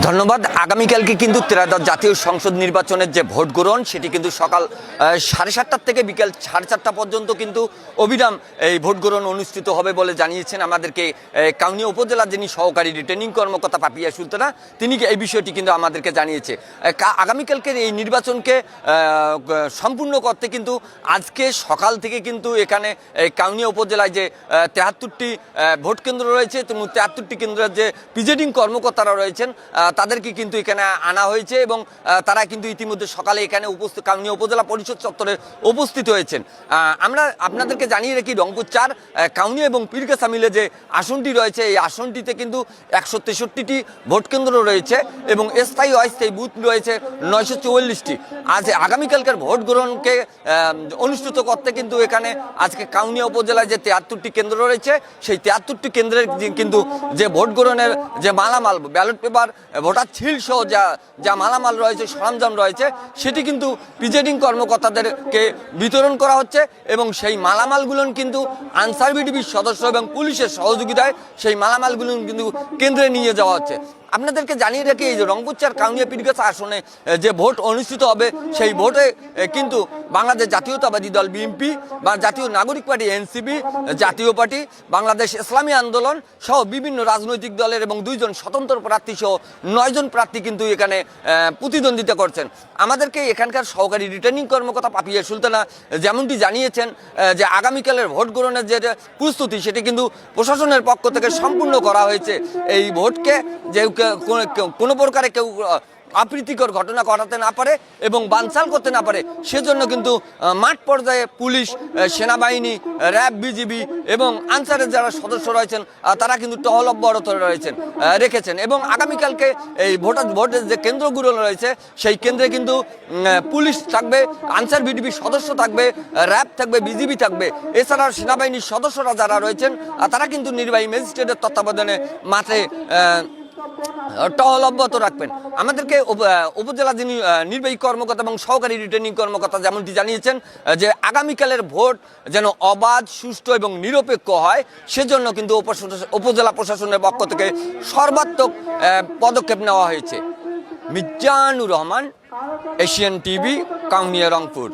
ধন্যবাদ। আগামীকালকে কিন্তু ত্রয়োদশ জাতীয় সংসদ নির্বাচনের যে ভোট গ্রহণ সেটি কিন্তু সকাল 7:30 থেকে বিকেল 4:30 পর্যন্ত কিন্তু অবিরাম এই ভোট গ্রহণ অনুষ্ঠিত হবে বলে জানিয়েছেন আমাদেরকে কাউনিয়া উপজেলার যিনি সহকারী রিটার্নিং কর্মকর্তা পাপিয়া সুলতানা, তিনি এই বিষয়টি কিন্তু আমাদেরকে জানিয়েছে। আগামীকালকের এই নির্বাচনকে সম্পূর্ণ করতে কিন্তু আজকে সকাল থেকে কিন্তু এখানে কাউনিয়া উপজেলায় যে 73টি ভোট কেন্দ্র রয়েছে এবং 73টি কেন্দ্রের যে প্রিজাইডিং কর্মকর্তারা রয়েছেন তাদেরকে কিন্তু এখানে আনা হয়েছে এবং তারা কিন্তু ইতিমধ্যে সকালে এখানে উপস্থিত কাউনিয়া উপজেলা পরিষদ চত্বরে উপস্থিত হয়েছেন। আমরা আপনাদেরকে জানিয়ে রাখি, রংপুর 4 কাউনিয়া এবং পীরগাছা মিলে যে আসনটি রয়েছে এই আসনটিতে কিন্তু 163টি ভোট কেন্দ্র রয়েছে এবং স্থায়ী অস্থায়ী বুথ রয়েছে 944টি। আজ আগামীকালকার ভোট গ্রহণকে অনুষ্ঠিত করতে কিন্তু এখানে আজকে কাউনিয়া উপজেলায় যে 73টি কেন্দ্র রয়েছে সেই 73টি কেন্দ্রের কিন্তু যে ভোট গ্রহণের যে মালামাল, ব্যালট পেপার, ভোটার ছিল সহ যা মালামাল রয়েছে, সরঞ্জাম রয়েছে, সেটি কিন্তু প্রিজাইডিং কর্মকর্তাদেরকে বিতরণ করা হচ্ছে এবং সেই মালামালগুলো কিন্তু আনসার বিডিবির সদস্য এবং পুলিশের সহযোগিতায় সেই মালামালগুলো কিন্তু কেন্দ্রে নিয়ে যাওয়া হচ্ছে। আপনাদেরকে জানিয়ে রাখি, এই যে রংপুর 4 কাউনিয়া পীরগাছা আসনে যে ভোট অনুষ্ঠিত হবে সেই ভোটে কিন্তু বাংলাদেশ জাতীয়তাবাদী দল বিএনপি বা জাতীয় নাগরিক পার্টি এনসিপি, জাতীয় পার্টি, বাংলাদেশ ইসলামী আন্দোলন সহ বিভিন্ন রাজনৈতিক দলের এবং 2 জন স্বতন্ত্র প্রার্থী সহ 9 জন প্রার্থী কিন্তু এখানে প্রতিদ্বন্দ্বিতা করছেন। আমাদেরকে এখানকার সহকারী রিটার্নিং কর্মকর্তা পাপিয়া সুলতানা যেমনটি জানিয়েছেন যে আগামীকালের ভোট গ্রহণের যে প্রস্তুতি সেটি কিন্তু প্রশাসনের পক্ষ থেকে সম্পূর্ণ করা হয়েছে। এই ভোটকে যে কোনো প্রকারে কেউ অপ্রীতিকর ঘটনা ঘটাতে না পারে এবং বানচাল করতে না পারে সেজন্য কিন্তু মাঠ পর্যায়ে পুলিশ, সেনাবাহিনী, র্যাব, বিজিবি এবং আনসারের যারা সদস্য রয়েছেন তারা কিন্তু টহল অব্যাহত রেখেছেন এবং আগামীকালকে এই ভোটের যে কেন্দ্রগুলো রয়েছে সেই কেন্দ্রে কিন্তু পুলিশ থাকবে, আনসার বিডিবির সদস্য থাকবে, র্যাব থাকবে, বিজিবি থাকবে। এছাড়াও সেনাবাহিনীর সদস্যরা যারা রয়েছেন তারা কিন্তু নির্বাহী ম্যাজিস্ট্রেটের তত্ত্বাবধানে মাঠে টহল অব্যাহত রাখবেন। আমাদেরকে উপজেলা যিনি নির্বাহী কর্মকর্তা এবং সহকারী রিটার্নিং কর্মকর্তা যেমনটি জানিয়েছেন যে আগামীকালের ভোট যেন অবাধ, সুষ্ঠু এবং নিরপেক্ষ হয় সেজন্য কিন্তু উপজেলা প্রশাসনের পক্ষ থেকে সর্বাত্মক পদক্ষেপ নেওয়া হয়েছে। Mizanur Rahman, Asian TV, Kaunia, Rangpur.